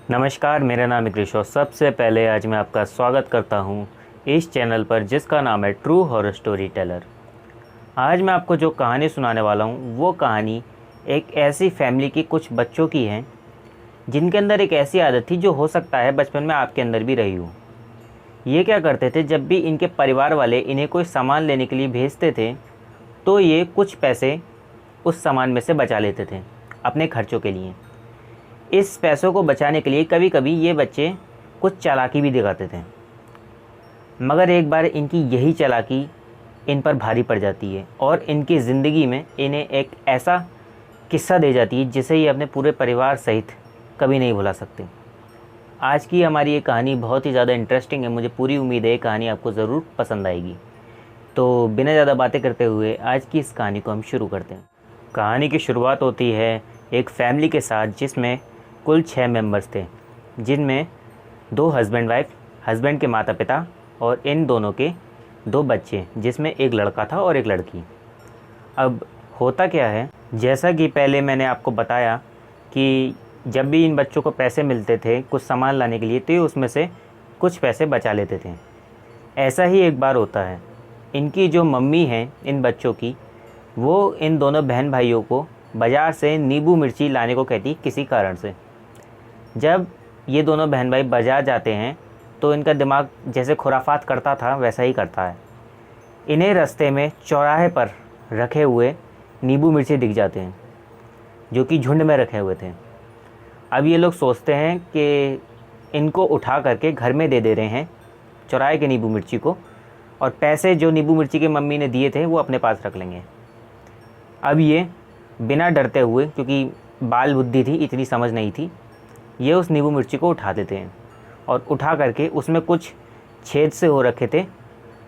नमस्कार, मेरा नाम है कृष और सबसे पहले आज मैं आपका स्वागत करता हूं इस चैनल पर जिसका नाम है ट्रू हॉरर स्टोरी टेलर। आज मैं आपको जो कहानी सुनाने वाला हूं वो कहानी एक ऐसी फैमिली की कुछ बच्चों की है जिनके अंदर एक ऐसी आदत थी जो हो सकता है बचपन में आपके अंदर भी रही हो। ये क्या करते थे, जब भी इनके परिवार वाले इन्हें कोई सामान लेने के लिए भेजते थे तो ये कुछ पैसे उस सामान में से बचा लेते थे अपने खर्चों के लिए। इस पैसों को बचाने के लिए कभी कभी ये बच्चे कुछ चालाकी भी दिखाते थे, मगर एक बार इनकी यही चालाकी इन पर भारी पड़ जाती है और इनकी ज़िंदगी में इन्हें एक ऐसा किस्सा दे जाती है जिसे ये अपने पूरे परिवार सहित कभी नहीं भुला सकते। आज की हमारी ये कहानी बहुत ही ज़्यादा इंटरेस्टिंग है। मुझे पूरी उम्मीद है ये कहानी आपको ज़रूर पसंद आएगी। तो बिना ज़्यादा बातें करते हुए आज की इस कहानी को हम शुरू करते हैं। कहानी की शुरुआत होती है एक फैमिली के साथ जिसमें कुल 6 मेंबर्स थे, जिनमें 2 हस्बैंड वाइफ, हस्बैंड के माता पिता और इन दोनों के 2 बच्चे, जिसमें एक लड़का था और एक लड़की। अब होता क्या है, जैसा कि पहले मैंने आपको बताया कि जब भी इन बच्चों को पैसे मिलते थे कुछ सामान लाने के लिए तो ये उसमें से कुछ पैसे बचा लेते थे। ऐसा ही एक बार होता है, इनकी जो मम्मी हैं इन बच्चों की, वो इन दोनों बहन भाइयों को बाज़ार से नींबू मिर्ची लाने को कहती किसी कारण से। जब ये दोनों बहन भाई बाज़ार जाते हैं तो इनका दिमाग जैसे खुराफात करता था वैसा ही करता है। इन्हें रास्ते में चौराहे पर रखे हुए नींबू मिर्ची दिख जाते हैं जो कि झुंड में रखे हुए थे। अब ये लोग सोचते हैं कि इनको उठा करके घर में दे दे रहे हैं चौराहे के नींबू मिर्ची को, और पैसे जो नींबू मिर्ची के मम्मी ने दिए थे वो अपने पास रख लेंगे। अब ये बिना डरते हुए, क्योंकि बाल बुद्धि थी, इतनी समझ नहीं थी, ये उस नींबू मिर्ची को उठा देते हैं और उठा करके उसमें कुछ छेद से हो रखे थे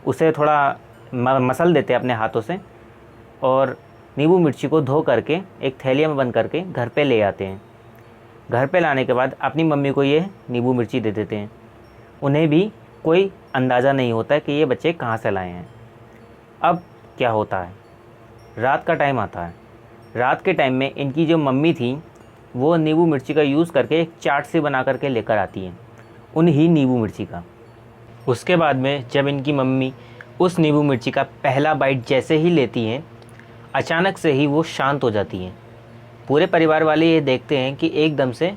उसे थोड़ा मसल देते अपने हाथों से और नींबू मिर्ची को धो करके एक थैलिया में बंद करके घर पे ले आते हैं। घर पे लाने के बाद अपनी मम्मी को ये नींबू मिर्ची दे देते हैं। उन्हें भी कोई अंदाज़ा नहीं होता कि ये बच्चे कहाँ से लाए हैं। अब क्या होता है, रात का टाइम आता है। रात के टाइम में इनकी जो मम्मी थी वो नींबू मिर्ची का यूज़ करके एक चाट सी बना करके लेकर आती हैं, उन्हीं नींबू मिर्ची का। उसके बाद में जब इनकी मम्मी उस नींबू मिर्ची का पहला बाइट जैसे ही लेती हैं, अचानक से ही वो शांत हो जाती हैं। पूरे परिवार वाले ये देखते हैं कि एकदम से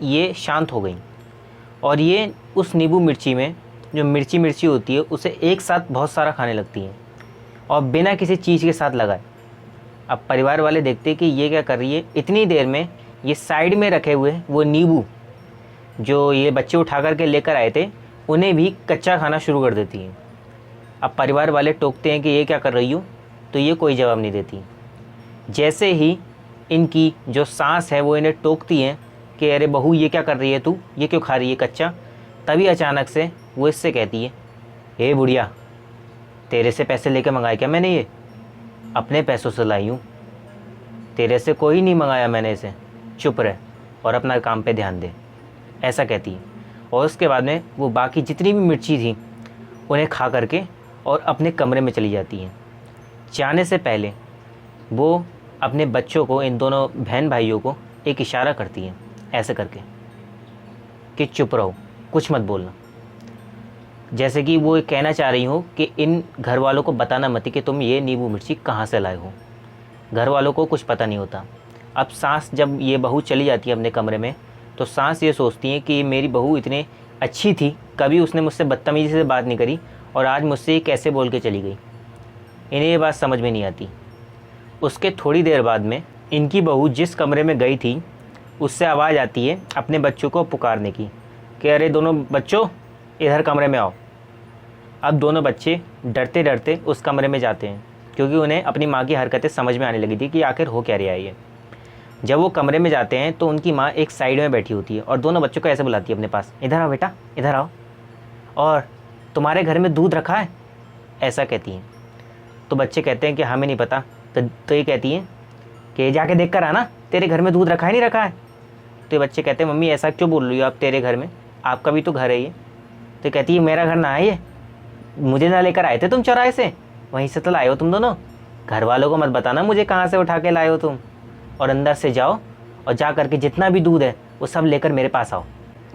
ये शांत हो गई और ये उस नींबू मिर्ची में जो मिर्ची होती है उसे एक साथ बहुत सारा खाने लगती हैं और बिना किसी चीज़ के साथ लगाए। अब परिवार वाले देखते हैं कि ये क्या कर रही है। इतनी देर में ये साइड में रखे हुए वो नींबू जो ये बच्चे उठा करके लेकर आए थे उन्हें भी कच्चा खाना शुरू कर देती हैं। अब परिवार वाले टोकते हैं कि ये क्या कर रही हो, तो ये कोई जवाब नहीं देती। जैसे ही इनकी जो सास है वो इन्हें टोकती हैं कि अरे बहू ये क्या कर रही है तू, ये क्यों खा रही है कच्चा, तभी अचानक से वो इससे कहती है, हे बुढ़िया, तेरे से पैसे लेके मंगाए क्या मैंने, ये अपने पैसों से लाई हूँ, तेरे से कोई नहीं मंगाया मैंने इसे, चुप रह और अपना काम पे ध्यान दे, ऐसा कहती है। और उसके बाद में वो बाकी जितनी भी मिर्ची थी उन्हें खा करके और अपने कमरे में चली जाती हैं। जाने से पहले वो अपने बच्चों को, इन दोनों बहन भाइयों को एक इशारा करती हैं ऐसे करके कि चुप रहो, कुछ मत बोलना। जैसे कि वो कहना चाह रही हो कि इन घर वालों को बताना मत कि तुम ये नींबू मिर्ची कहाँ से लाए हो। घर वालों को कुछ पता नहीं होता। अब सास जब ये बहू चली जाती है अपने कमरे में तो सास ये सोचती है कि मेरी बहू इतनी अच्छी थी, कभी उसने मुझसे बदतमीज़ी से बात नहीं करी और आज मुझसे ये कैसे बोल के चली गई। इन्हें ये बात समझ में नहीं आती। उसके थोड़ी देर बाद में इनकी बहू जिस कमरे में गई थी उससे आवाज़ आती है अपने बच्चों को पुकारने की कि अरे दोनों बच्चों इधर कमरे में आओ। अब दोनों बच्चे डरते डरते उस कमरे में जाते हैं क्योंकि उन्हें अपनी माँ की हरकतें समझ में आने लगी थी कि आखिर हो क्या रहा है ये। जब वो कमरे में जाते हैं तो उनकी माँ एक साइड में बैठी होती है और दोनों बच्चों को ऐसे बुलाती है अपने पास, इधर आओ बेटा, इधर आओ, और तुम्हारे घर में दूध रखा है, ऐसा कहती हैं। तो बच्चे कहते हैं कि हमें नहीं पता। तो ये कहती हैं कि जाके देख कर आना, तेरे घर में दूध रखा है नहीं रखा है। तो ये बच्चे कहते हैं मम्मी ऐसा क्यों बोल रही हो आप, तेरे घर में, आपका भी तो घर है ये। तो कहती है मेरा घर ना है ये, मुझे ना लेकर आए थे तुम चौराहे से, वहीं से तो लाए हो तुम दोनों, घर वालों को मत बताना मुझे कहाँ से उठा के लाए हो तुम, और अंदर से जाओ और जा करके जितना भी दूध है वो सब लेकर मेरे पास आओ।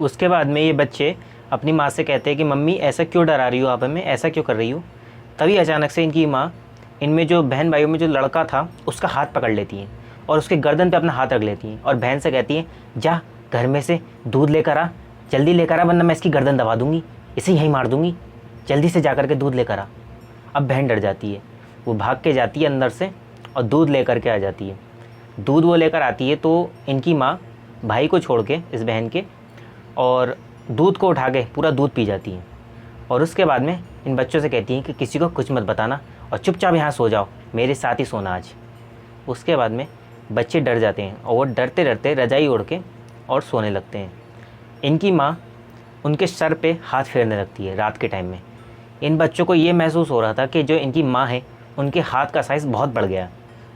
उसके बाद में ये बच्चे अपनी माँ से कहते हैं कि मम्मी ऐसा क्यों डरा रही हो आप हमें, ऐसा क्यों कर रही हो। तभी अचानक से इनकी माँ इनमें जो बहन भाइयों में जो लड़का था उसका हाथ पकड़ लेती हैं और उसके गर्दन पे अपना हाथ रख लेती हैं और बहन से कहती हैं जा घर में से दूध लेकर आ, जल्दी लेकर आ, वरना मैं इसकी गर्दन दबा दूँगी, इसे यहीं मार दूँगी, जल्दी से जा कर के दूध लेकर आ। अब बहन डर जाती है, वो भाग के जाती है अंदर से और दूध लेकर के आ जाती है। दूध वो लेकर आती है तो इनकी माँ भाई को छोड़ के, इस बहन के, और दूध को उठा के पूरा दूध पी जाती है। और उसके बाद में इन बच्चों से कहती हैं कि किसी को कुछ मत बताना और चुपचाप यहाँ सो जाओ, मेरे साथ ही सोना आज। उसके बाद में बच्चे डर जाते हैं और वो डरते डरते रजाई ओढ़ के और सोने लगते हैं। इनकी माँ उनके सर पे हाथ फेरने लगती है रात के टाइम में। इन बच्चों को ये महसूस हो रहा था कि जो इनकी माँ है उनके हाथ का साइज़ बहुत बढ़ गया।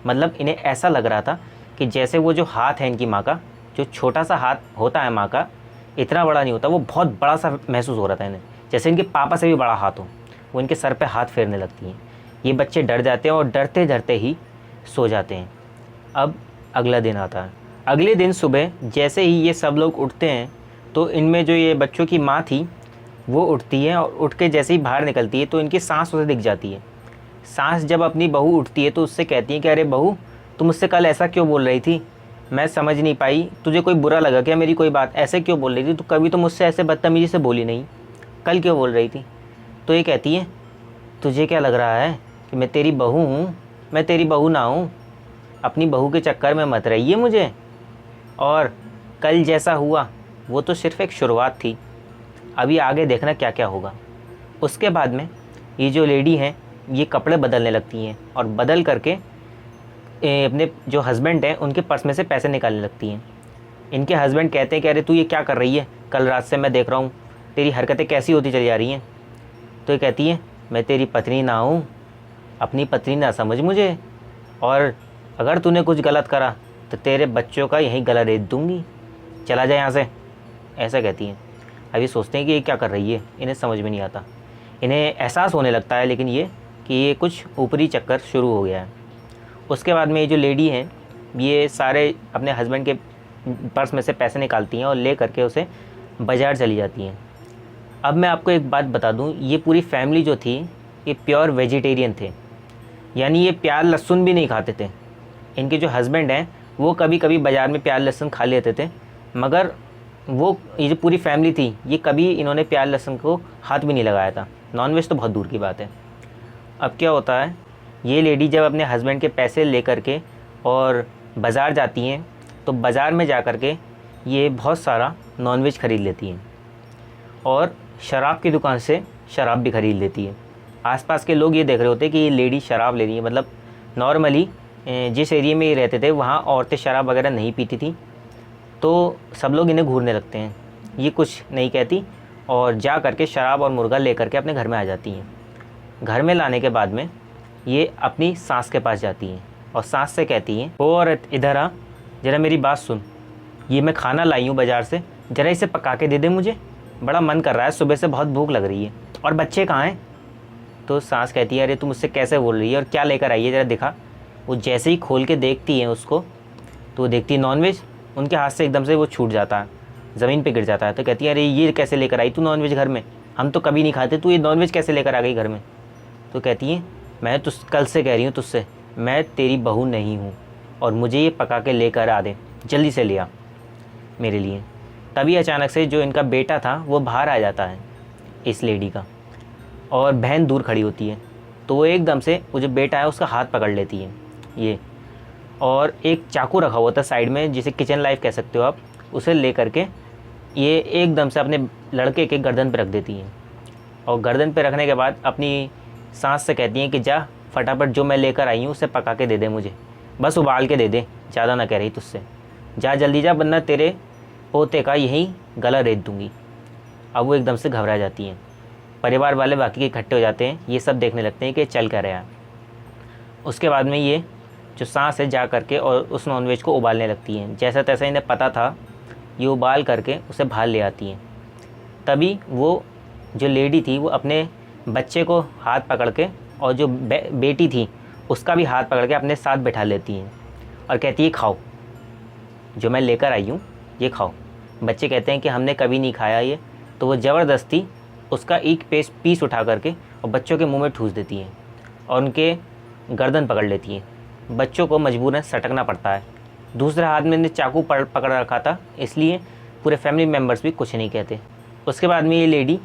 मतलब इन्हें ऐसा लग रहा था कि जैसे वो जो हाथ है इनकी माँ का, जो छोटा सा हाथ होता है माँ का, इतना बड़ा नहीं होता, वो बहुत बड़ा सा महसूस हो रहा था इन्हें, जैसे इनके पापा से भी बड़ा हाथ हो। वो इनके सर पे हाथ फेरने लगती हैं। ये बच्चे डर जाते हैं और डरते डरते ही सो जाते हैं। अब अगला दिन आता है। अगले दिन सुबह जैसे ही ये सब लोग उठते हैं तो इनमें जो ये बच्चों की माँ थी वो उठती है और उठ के जैसे ही बाहर निकलती है तो इनकी सांस उसे दिख जाती है। सांस जब अपनी बहू उठती है तो उससे कहती है कि अरे बहू, तुम मुझसे कल ऐसा क्यों बोल रही थी, मैं समझ नहीं पाई, तुझे कोई बुरा लगा क्या मेरी कोई बात, ऐसे क्यों बोल रही थी, तो कभी तो मुझसे ऐसे बदतमीजी से बोली नहीं, कल क्यों बोल रही थी। तो ये कहती है तुझे क्या लग रहा है कि मैं तेरी बहू हूँ, मैं तेरी बहू ना हूँ, अपनी बहू के चक्कर में मत रहिए मुझे, और कल जैसा हुआ वो तो सिर्फ़ एक शुरुआत थी, अभी आगे देखना क्या क्या होगा। उसके बाद में ये जो लेडी हैं ये कपड़े बदलने लगती हैं और बदल करके अपने जो हस्बैंड हैं उनके पर्स में से पैसे निकालने लगती हैं। इनके हस्बैंड कहते हैं कि अरे तू ये क्या कर रही है, कल रात से मैं देख रहा हूँ तेरी हरकतें कैसी होती चली जा रही हैं। तो ये कहती है मैं तेरी पत्नी ना हूँ, अपनी पत्नी ना समझ मुझे, और अगर तूने कुछ गलत करा तो तेरे बच्चों का यहीं गला रेत दूँगी, चला जाए यहाँ से, ऐसा कहती हैं। अभी सोचते हैं कि ये क्या कर रही है, इन्हें समझ में नहीं आता। इन्हें एहसास होने लगता है लेकिन ये कि ये कुछ ऊपरी चक्कर शुरू हो गया है। उसके बाद में ये जो लेडी हैं ये सारे अपने हस्बैंड के पर्स में से पैसे निकालती हैं और ले करके उसे बाज़ार चली जाती हैं। अब मैं आपको एक बात बता दूं, ये पूरी फैमिली जो थी ये प्योर वेजिटेरियन थे, यानी ये प्याज लहसुन भी नहीं खाते थे। इनके जो हस्बैंड हैं वो कभी कभी बाज़ार में प्याज लहसुन खा लेते थे, मगर ये जो पूरी फैमिली थी ये कभी इन्होंने प्याज लहसुन को हाथ भी नहीं लगाया था। नॉनवेज तो बहुत दूर की बात है। अब क्या होता है, ये लेडी जब अपने हस्बैंड के पैसे लेकर के और बाज़ार जाती हैं तो बाज़ार में जा कर के ये बहुत सारा नॉनवेज ख़रीद लेती हैं और शराब की दुकान से शराब भी ख़रीद लेती है। आसपास के लोग ये देख रहे होते हैं कि ये लेडी शराब ले रही है। मतलब नॉर्मली जिस एरिया में ये रहते थे वहाँ औरतें शराब वगैरह नहीं पीती थी, तो सब लोग इन्हें घूरने लगते हैं। ये कुछ नहीं कहती और जा करके शराब और मुर्गा ले करके अपने घर में आ जाती हैं। घर में लाने के बाद में ये अपनी सास के पास जाती हैं और सास से कहती हैं ओ औरत इधर आ, ज़रा मेरी बात सुन, ये मैं खाना लाई हूँ बाज़ार से, ज़रा इसे पका के दे दे, मुझे बड़ा मन कर रहा है, सुबह से बहुत भूख लग रही है, और बच्चे कहाँ हैं। तो सास कहती है अरे तुम मुझसे कैसे बोल रही है और क्या लेकर आई है, ज़रा दिखा। वो जैसे ही खोल के देखती हैं उसको तो वो देखती है नॉनवेज, उनके हाथ से एकदम से वो छूट जाता है, ज़मीन पे गिर जाता है। तो कहती है अरे ये कैसे लेकर आई तू नॉनवेज घर में, हम तो कभी नहीं खाते, तू ये नॉनवेज कैसे लेकर आ गई घर में। तो कहती है मैं तो कल से कह रही हूँ तुझसे, मैं तेरी बहू नहीं हूँ और मुझे ये पका के लेकर आ दे, जल्दी से ले आ मेरे लिए। तभी अचानक से जो इनका बेटा था वो बाहर आ जाता है इस लेडी का, और बहन दूर खड़ी होती है। तो वो एकदम से वो जो बेटा है उसका हाथ पकड़ लेती है ये, और एक चाकू रखा हुआ था साइड में जिसे किचन लाइफ कह सकते हो आप, उसे ले करके ये एकदम से अपने लड़के के गर्दन पे रख देती हैं। और गर्दन पे रखने के बाद अपनी सास से कहती हैं कि जा फटाफट जो मैं लेकर आई हूँ उसे पका के दे दे मुझे, बस उबाल के दे दे, ज़्यादा ना कह रही तुझसे, जा जल्दी जा, वरना तेरे पोते का यही गला रेत दूँगी। अब वो एकदम से घबरा जाती हैं। परिवार वाले बाकी के इकट्ठे हो जाते हैं, ये सब देखने लगते हैं कि चल क्या रहा है। उसके बाद में ये जो सांस है जा करके और उस नॉनवेज को उबालने लगती हैं। जैसा तैसा इन्हें पता था, ये उबाल करके उसे बाहर ले आती हैं। तभी वो जो लेडी थी वो अपने बच्चे को हाथ पकड़ के और जो बेटी थी उसका भी हाथ पकड़ के अपने साथ बैठा लेती हैं और कहती है खाओ, जो मैं लेकर आई हूँ ये खाओ। बच्चे कहते हैं कि हमने कभी नहीं खाया ये, तो वो ज़बरदस्ती उसका एक पीस उठा करके और बच्चों के मुंह में ठूस देती हैं और उनके गर्दन पकड़ लेती हैं। बच्चों को मजबूरन सटकना पड़ता है। दूसरे हाथ में चाकू पकड़ रखा था, इसलिए पूरे फैमिली मेम्बर्स भी कुछ नहीं कहते। उसके बाद में ये लेडी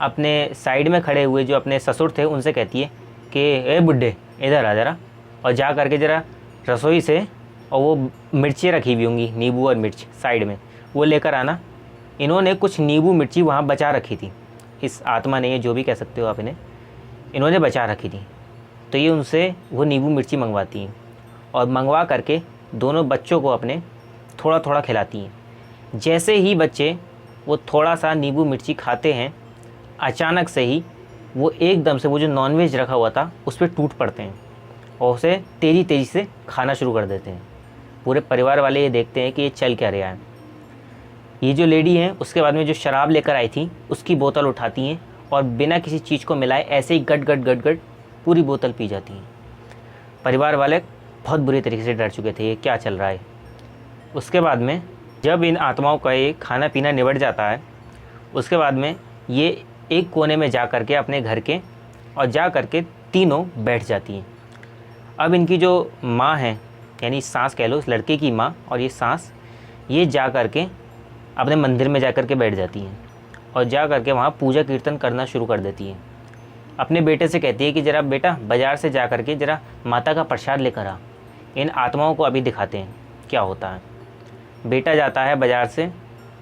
अपने साइड में खड़े हुए जो अपने ससुर थे उनसे कहती है कि ए बुड्ढे इधर आ ज़रा, और जा करके ज़रा रसोई से और वो मिर्ची रखी हुई होंगी, नींबू और मिर्च साइड में, वो लेकर आना। इन्होंने कुछ नींबू मिर्ची वहाँ बचा रखी थी, इस आत्मा ने, ये जो भी कह सकते हो आप इन्हें, इन्होंने बचा रखी थी। तो ये उनसे वो नींबू मिर्ची मंगवाती हैं और मंगवा करके दोनों बच्चों को अपने थोड़ा थोड़ा खिलाती हैं। जैसे ही बच्चे वो थोड़ा सा नींबू मिर्ची खाते हैं, अचानक से ही वो एकदम से वो जो नॉनवेज रखा हुआ था उस पर टूट पड़ते हैं और उसे तेज़ी तेज़ी से खाना शुरू कर देते हैं। पूरे परिवार वाले ये देखते हैं कि ये चल क्या रहा है। ये जो लेडी है उसके बाद में जो शराब लेकर आई थी उसकी बोतल उठाती हैं और बिना किसी चीज़ को मिलाए ऐसे ही गट गट गट गट पूरी बोतल पी जाती हैं। परिवार वाले बहुत बुरी तरीके से डर चुके थे ये क्या चल रहा है। उसके बाद में जब इन आत्माओं का ये खाना पीना निबट जाता है, उसके बाद में ये एक कोने में जा कर के अपने घर के और जा कर के तीनों बैठ जाती हैं। अब इनकी जो माँ है, यानी सास कह लो, इस लड़के की माँ और ये सास, ये जा कर के अपने मंदिर में जा कर के बैठ जाती हैं और जा कर के वहाँ पूजा कीर्तन करना शुरू कर देती हैं। अपने बेटे से कहती है कि ज़रा बेटा बाज़ार से जा कर के ज़रा माता का प्रसाद लेकर आ, इन आत्माओं को अभी दिखाते हैं क्या होता है। बेटा जाता है बाज़ार से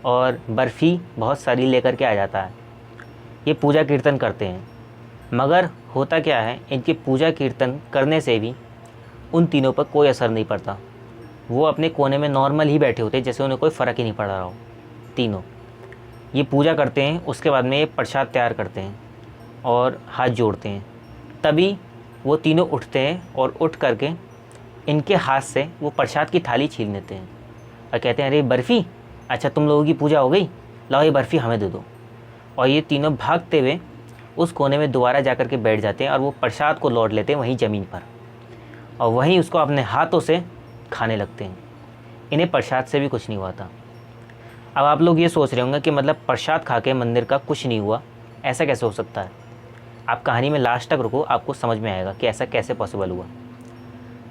और बर्फ़ी बहुत सारी लेकर के आ जाता है। ये पूजा कीर्तन करते हैं, मगर होता क्या है, इनकी पूजा कीर्तन करने से भी उन तीनों पर कोई असर नहीं पड़ता। वो अपने कोने में नॉर्मल ही बैठे होते हैं, जैसे उन्हें कोई फ़र्क ही नहीं पड़ रहा हो। तीनों ये पूजा करते हैं, उसके बाद में ये प्रसाद तैयार करते हैं और हाथ जोड़ते हैं। तभी वो तीनों उठते हैं और उठ करके इनके हाथ से वो प्रसाद की थाली छीन लेते हैं और कहते हैं अरे बर्फ़ी, अच्छा तुम लोगों की पूजा हो गई, लाओ ये बर्फ़ी हमें दे दो। और ये तीनों भागते हुए उस कोने में दोबारा जा कर के बैठ जाते हैं और वो प्रसाद को लौट लेते हैं वहीं ज़मीन पर और वहीं उसको अपने हाथों से खाने लगते हैं। इन्हें प्रसाद से भी कुछ नहीं हुआ था। अब आप लोग ये सोच रहे होंगे कि मतलब प्रसाद खा के मंदिर का कुछ नहीं हुआ, ऐसा कैसे हो सकता है। आप कहानी में लास्ट तक रुको, आपको समझ में आएगा कि ऐसा कैसे पॉसिबल हुआ।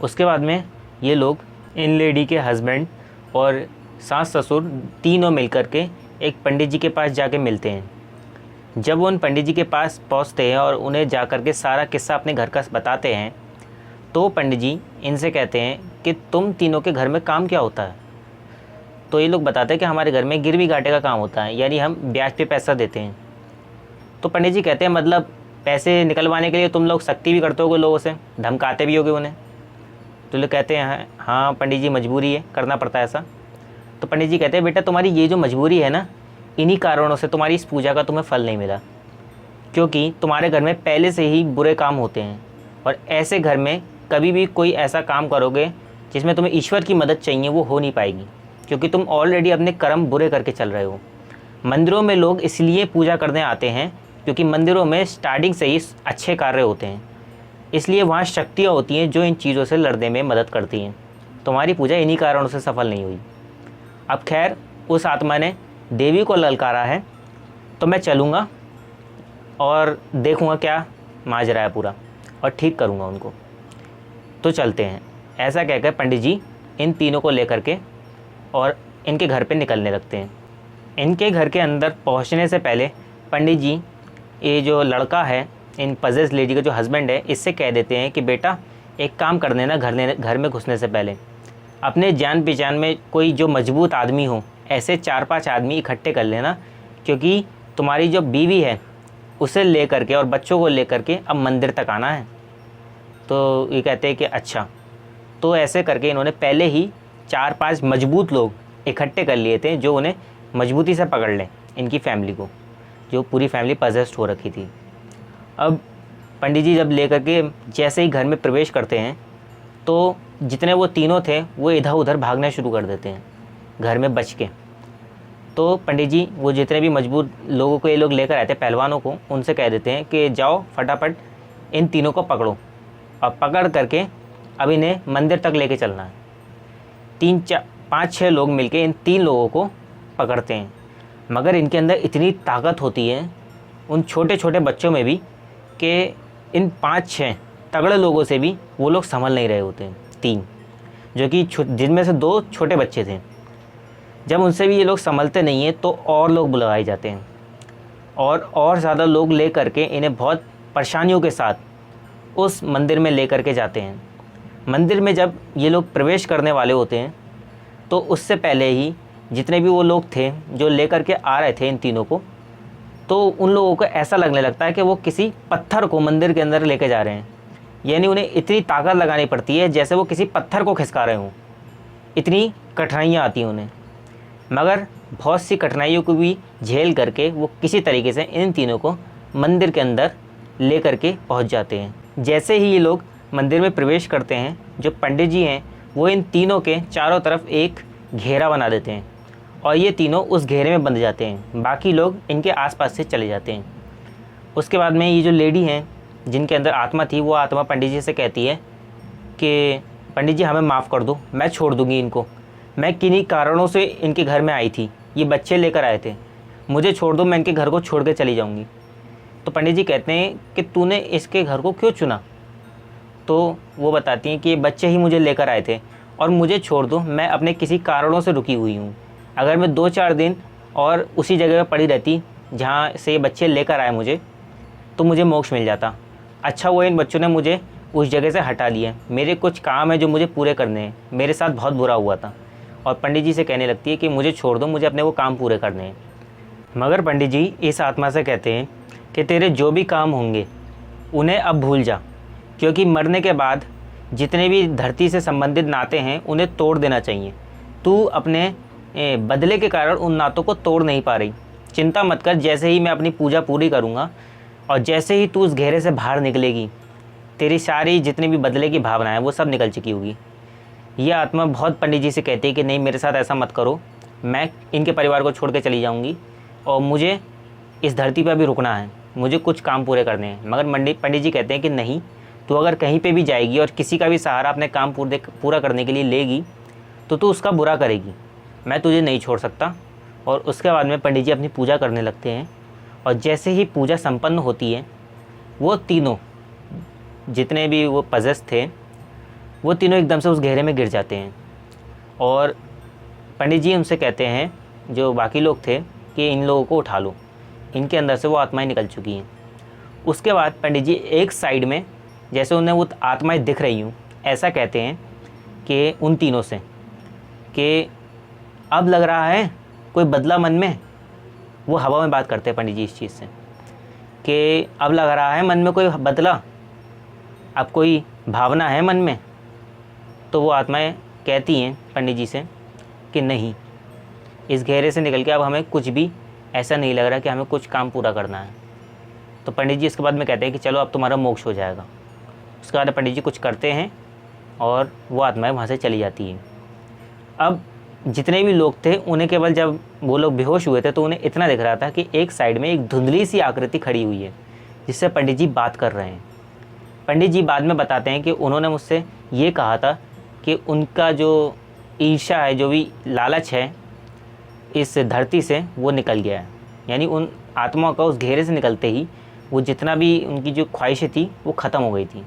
उसके बाद में ये लोग, इन लेडी के हस्बैंड और सास ससुर तीनों मिल कर के एक पंडित जी के पास जाके मिलते हैं। जब वो उन पंडित जी के पास पहुंचते हैं और उन्हें जा कर के सारा किस्सा अपने घर का बताते हैं, तो पंडित जी इनसे कहते हैं कि तुम तीनों के घर में काम क्या होता है। तो ये लोग बताते हैं कि हमारे घर में गिरवी घाटे का काम होता है, यानी हम ब्याज पे पैसा देते हैं। तो पंडित जी कहते हैं मतलब पैसे निकलवाने के लिए तुम लोग सख्ती भी करते होगे लोगों से, धमकाते भी होगे उन्हें। तो लोग कहते हैं हाँ पंडित जी मजबूरी है, करना पड़ता है ऐसा। तो पंडित जी कहते हैं बेटा तुम्हारी ये जो मजबूरी है ना, इन्हीं कारणों से तुम्हारी इस पूजा का तुम्हें फल नहीं मिला, क्योंकि तुम्हारे घर में पहले से ही बुरे काम होते हैं और ऐसे घर में कभी भी कोई ऐसा काम करोगे जिसमें तुम्हें ईश्वर की मदद चाहिए वो हो नहीं पाएगी, क्योंकि तुम ऑलरेडी अपने कर्म बुरे करके चल रहे हो। मंदिरों में लोग इसलिए पूजा करने आते हैं क्योंकि मंदिरों में स्टार्टिंग से ही अच्छे कार्य होते हैं, इसलिए वहाँ शक्तियाँ होती हैं जो इन चीज़ों से लड़ने में मदद करती हैं। तुम्हारी पूजा इन्हीं कारणों से सफल नहीं हुई। अब खैर उस आत्मा ने देवी को ललकारा है, तो मैं चलूँगा और देखूँगा क्या माजरा है पूरा और ठीक करूँगा उनको। तो चलते हैं। ऐसा कहकर पंडित जी इन तीनों को लेकर के और इनके घर पे निकलने लगते हैं। इनके घर के अंदर पहुंचने से पहले पंडित जी ये जो लड़का है, इन पजेस लेडी का जो हस्बैंड है, इससे कह देते हैं कि बेटा एक काम कर देना, घर में घुसने से पहले अपने जान पहचान में कोई जो मजबूत आदमी हो, ऐसे 4-5 आदमी इकट्ठे कर लेना, क्योंकि तुम्हारी जो बीवी है उसे ले करके और बच्चों को ले करके अब मंदिर तक आना है। तो ये कहते हैं कि अच्छा। तो ऐसे करके इन्होंने पहले ही 4-5 मजबूत लोग इकट्ठे कर लिए थे जो उन्हें मजबूती से पकड़ लें, इनकी फैमिली को, जो पूरी फैमिली पजेस्ड हो रखी थी। अब पंडित जी जब ले करके जैसे ही घर में प्रवेश करते हैं तो जितने वो तीनों थे वो इधर उधर भागना शुरू कर देते हैं घर में बच के। तो पंडित जी वो जितने भी मजबूत लोगों को ये लोग लेकर आए थे, पहलवानों को, उनसे कह देते हैं कि जाओ फटाफट इन तीनों को पकड़ो और पकड़ करके अब इन्हें मंदिर तक लेके चलना है। 5-6 लोग मिलके इन 3 लोगों को पकड़ते हैं, मगर इनके अंदर इतनी ताकत होती है उन छोटे छोटे बच्चों में भी कि इन 5-6 तगड़े लोगों से भी वो लोग संभल नहीं रहे होते हैं। 3 जो कि जिनमें से 2 छोटे बच्चे थे, जब उनसे भी ये लोग संभलते नहीं हैं तो और लोग बुलवाए जाते हैं और ज़्यादा लोग ले करके इन्हें बहुत परेशानियों के साथ उस मंदिर में ले करके जाते हैं। मंदिर में जब ये लोग प्रवेश करने वाले होते हैं तो उससे पहले ही जितने भी वो लोग थे जो ले करके आ रहे थे इन तीनों को, तो उन लोगों को ऐसा लगने लगता है कि वो किसी पत्थर को मंदिर के अंदर लेके जा रहे हैं। यानी उन्हें इतनी ताकत लगानी पड़ती है जैसे वो किसी पत्थर को खिसका रहे हों, इतनी कठिनाइयाँ आती हैं उन्हें। मगर बहुत सी कठिनाइयों को भी झेल करके वो किसी तरीके से इन तीनों को मंदिर के अंदर ले करके पहुँच जाते हैं। जैसे ही ये लोग मंदिर में प्रवेश करते हैं, जो पंडित जी हैं वो इन तीनों के चारों तरफ एक घेरा बना देते हैं और ये तीनों उस घेरे में बंध जाते हैं। बाकी लोग इनके आसपास से चले जाते हैं। उसके बाद में ये जो लेडी हैं जिनके अंदर आत्मा थी, वो आत्मा पंडित जी से कहती है कि पंडित जी हमें माफ़ कर दो, मैं छोड़ दूँगी इनको, मैं किन्हीं कारणों से इनके घर में आई थी, ये बच्चे लेकर आए थे, मुझे छोड़ दो, मैं इनके घर को छोड़ के चली जाऊँगी। तो पंडित जी कहते हैं कि तूने इसके घर को क्यों चुना? तो वो बताती हैं कि ये बच्चे ही मुझे लेकर आए थे और मुझे छोड़ दो, मैं अपने किसी कारणों से रुकी हुई हूँ। अगर मैं 2-4 दिन और उसी जगह पर पड़ी रहती जहाँ से बच्चे लेकर आए मुझे, तो मुझे मोक्ष मिल जाता। अच्छा हुआ इन बच्चों ने मुझे उस जगह से हटा लिया, मेरे कुछ काम है जो मुझे पूरे करने हैं, मेरे साथ बहुत बुरा हुआ था। और पंडित जी से कहने लगती है कि मुझे छोड़ दो, मुझे अपने वो काम पूरे करने हैं। मगर पंडित जी इस आत्मा से कहते हैं कि तेरे जो भी काम होंगे उन्हें अब भूल जा, क्योंकि मरने के बाद जितने भी धरती से संबंधित नाते हैं उन्हें तोड़ देना चाहिए। तू अपने बदले के कारण उन नातों को तोड़ नहीं पा रही। चिंता मत कर, जैसे ही मैं अपनी पूजा पूरी करूँगा और जैसे ही तू उस घेरे से बाहर निकलेगी, तेरी सारी जितनी भी बदले की भावना है वो सब निकल चुकी होगी। यह आत्मा बहुत पंडित जी से कहती है कि नहीं, मेरे साथ ऐसा मत करो, मैं इनके परिवार को छोड़ के चली जाऊँगी और मुझे इस धरती पर भी रुकना है, मुझे कुछ काम पूरे करने हैं। मगर पंडित जी कहते हैं कि नहीं, तू अगर कहीं पे भी जाएगी और किसी का भी सहारा अपने काम पूरा करने के लिए लेगी तो तू उसका बुरा करेगी, मैं तुझे नहीं छोड़ सकता। और उसके बाद में पंडित जी अपनी पूजा करने लगते हैं और जैसे ही पूजा संपन्न होती है, वो तीनों जितने भी वो पजेस थे वो तीनों एकदम से उस घेरे में गिर जाते हैं। और पंडित जी उनसे कहते हैं, जो बाकी लोग थे, कि इन लोगों को उठा लो, इनके अंदर से वो आत्माएं निकल चुकी हैं। उसके बाद पंडित जी एक साइड में, जैसे उन्हें वो आत्माएं दिख रही हूँ, ऐसा कहते हैं कि उन तीनों से कि अब लग रहा है कोई बदला मन में। वो हवा में बात करते हैं पंडित जी इस चीज़ से कि अब लग रहा है मन में कोई बदला, अब कोई भावना है मन में। तो वो आत्माएं कहती हैं पंडित जी से कि नहीं, इस घेरे से निकल के अब हमें कुछ भी ऐसा नहीं लग रहा कि हमें कुछ काम पूरा करना है। तो पंडित जी इसके बाद में कहते हैं कि चलो अब तुम्हारा मोक्ष हो जाएगा। उसके बाद पंडित जी कुछ करते हैं और वो आत्माएं वहाँ से चली जाती हैं। अब जितने भी लोग थे उन्हें केवल जब वो लोग बेहोश हुए थे तो उन्हें इतना दिख रहा था कि एक साइड में एक धुंधली सी आकृति खड़ी हुई है जिससे पंडित जी बात कर रहे हैं। पंडित जी बाद में बताते हैं कि उन्होंने मुझसे ये कहा था कि उनका जो ईर्ष्या है, जो भी लालच है इस धरती से, वो निकल गया है। यानी उन आत्माओं का उस घेरे से निकलते ही वो जितना भी उनकी जो ख्वाहिशें थी वो ख़त्म हो गई थी,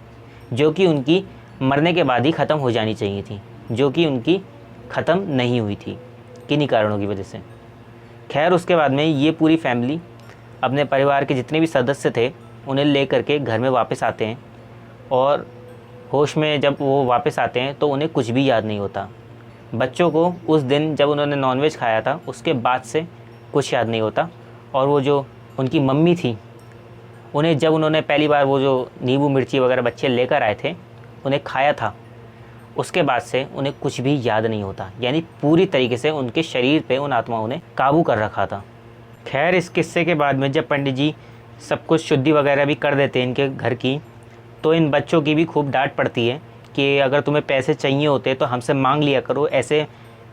जो कि उनकी मरने के बाद ही ख़त्म हो जानी चाहिए थी, जो कि उनकी ख़त्म नहीं हुई थी किन्हीं कारणों की वजह से। खैर उसके बाद में ये पूरी फैमिली अपने परिवार के जितने भी सदस्य थे उन्हें ले करके घर में वापस आते हैं और होश में जब वो वापस आते हैं तो उन्हें कुछ भी याद नहीं होता। बच्चों को उस दिन जब उन्होंने नॉनवेज खाया था उसके बाद से कुछ याद नहीं होता। और वो जो उनकी मम्मी थी, उन्हें जब उन्होंने पहली बार वो जो नींबू मिर्ची वगैरह बच्चे लेकर आए थे उन्हें खाया था, उसके बाद से उन्हें कुछ भी याद नहीं होता। यानी पूरी तरीके से उनके शरीर पे उन आत्माओं ने काबू कर रखा था। खैर इस किस्से के बाद में जब पंडित जी सब कुछ शुद्धि वगैरह भी कर देते हैं इनके घर की, तो इन बच्चों की भी खूब डांट पड़ती है कि अगर तुम्हें पैसे चाहिए होते तो हमसे मांग लिया करो, ऐसे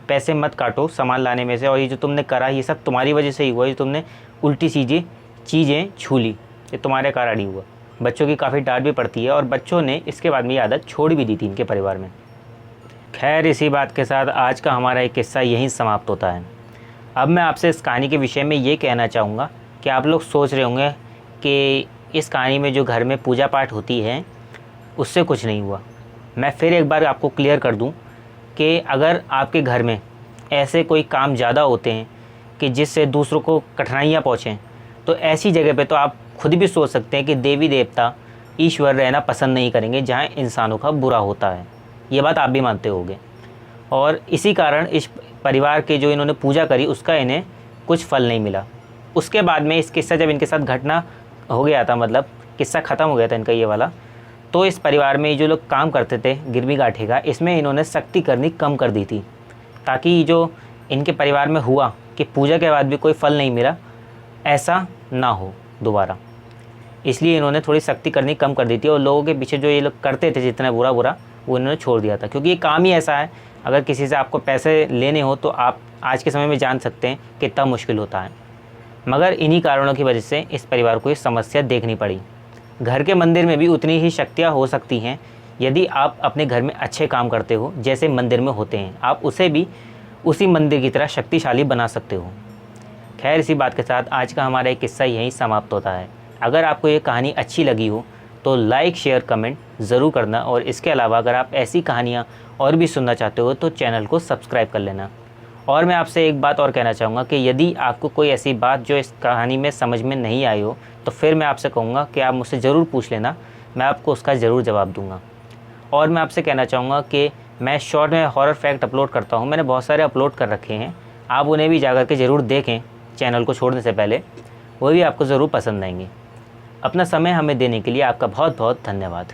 पैसे मत काटो सामान लाने में से, और ये जो तुमने करा ये सब तुम्हारी वजह से ही हुआ, ये तुमने उल्टी सीधी चीज़ें छू ली, ये तुम्हारे कारण ही हुआ। बच्चों की काफ़ी डांट भी पड़ती है और बच्चों ने इसके बाद में ये आदत छोड़ भी दी थी इनके परिवार में। खैर इसी बात के साथ आज का हमारा एक किस्सा यहीं समाप्त होता है। अब मैं आपसे इस कहानी के विषय में ये कहना चाहूँगा कि आप लोग सोच रहे होंगे कि इस कहानी में जो घर में पूजा पाठ होती है उससे कुछ नहीं हुआ। मैं फिर एक बार आपको क्लियर कर दूं कि अगर आपके घर में ऐसे कोई काम ज़्यादा होते हैं कि जिससे दूसरों को कठिनाइयाँ पहुँचें, तो ऐसी जगह पे तो आप खुद भी सोच सकते हैं कि देवी देवता ईश्वर रहना पसंद नहीं करेंगे जहाँ इंसानों का बुरा होता है। ये बात आप भी मानते होंगे। और इसी कारण इस परिवार के जो इन्होंने पूजा करी उसका इन्हें कुछ फल नहीं मिला। उसके बाद में इस किस्सा जब इनके साथ घटना हो गया था, मतलब किस्सा ख़त्म हो गया था इनका ये वाला, तो इस परिवार में जो लोग काम करते थे गिरवी गाठे का, इसमें इन्होंने सख्ती करनी कम कर दी थी, ताकि जो इनके परिवार में हुआ कि पूजा के बाद भी कोई फल नहीं मिला, ऐसा ना हो दोबारा। इसलिए इन्होंने थोड़ी सख्ती करनी कम कर दी थी और लोगों के पीछे जो ये लोग करते थे जितना बुरा बुरा वो इन्होंने छोड़ दिया था। क्योंकि ये काम ही ऐसा है, अगर किसी से आपको पैसे लेने हो तो आप आज के समय में जान सकते हैं कितना मुश्किल होता है। मगर इन्हीं कारणों की वजह से इस परिवार को ये समस्या देखनी पड़ी। घर के मंदिर में भी उतनी ही शक्तियाँ हो सकती हैं यदि आप अपने घर में अच्छे काम करते हो, जैसे मंदिर में होते हैं, आप उसे भी उसी मंदिर की तरह शक्तिशाली बना सकते हो। खैर, इसी बात के साथ आज का हमारा एक किस्सा यहीं समाप्त होता है। अगर आपको ये कहानी अच्छी लगी हो तो लाइक शेयर कमेंट ज़रूर करना, और इसके अलावा अगर आप ऐसी कहानियाँ और भी सुनना चाहते हो तो चैनल को सब्सक्राइब कर लेना। और मैं आपसे एक बात और कहना चाहूँगा कि यदि आपको कोई ऐसी बात जो इस कहानी में समझ में नहीं आई हो तो फिर मैं आपसे कहूँगा कि आप मुझसे ज़रूर पूछ लेना, मैं आपको उसका ज़रूर जवाब दूँगा। और मैं आपसे कहना चाहूँगा कि मैं शॉर्ट में हॉरर फैक्ट अपलोड करता हूँ, मैंने बहुत सारे अपलोड कर रखे हैं, आप उन्हें भी जाकर के ज़रूर देखें चैनल को छोड़ने से पहले, वो भी आपको ज़रूर पसंद आएंगे। अपना समय हमें देने के लिए आपका बहुत बहुत धन्यवाद।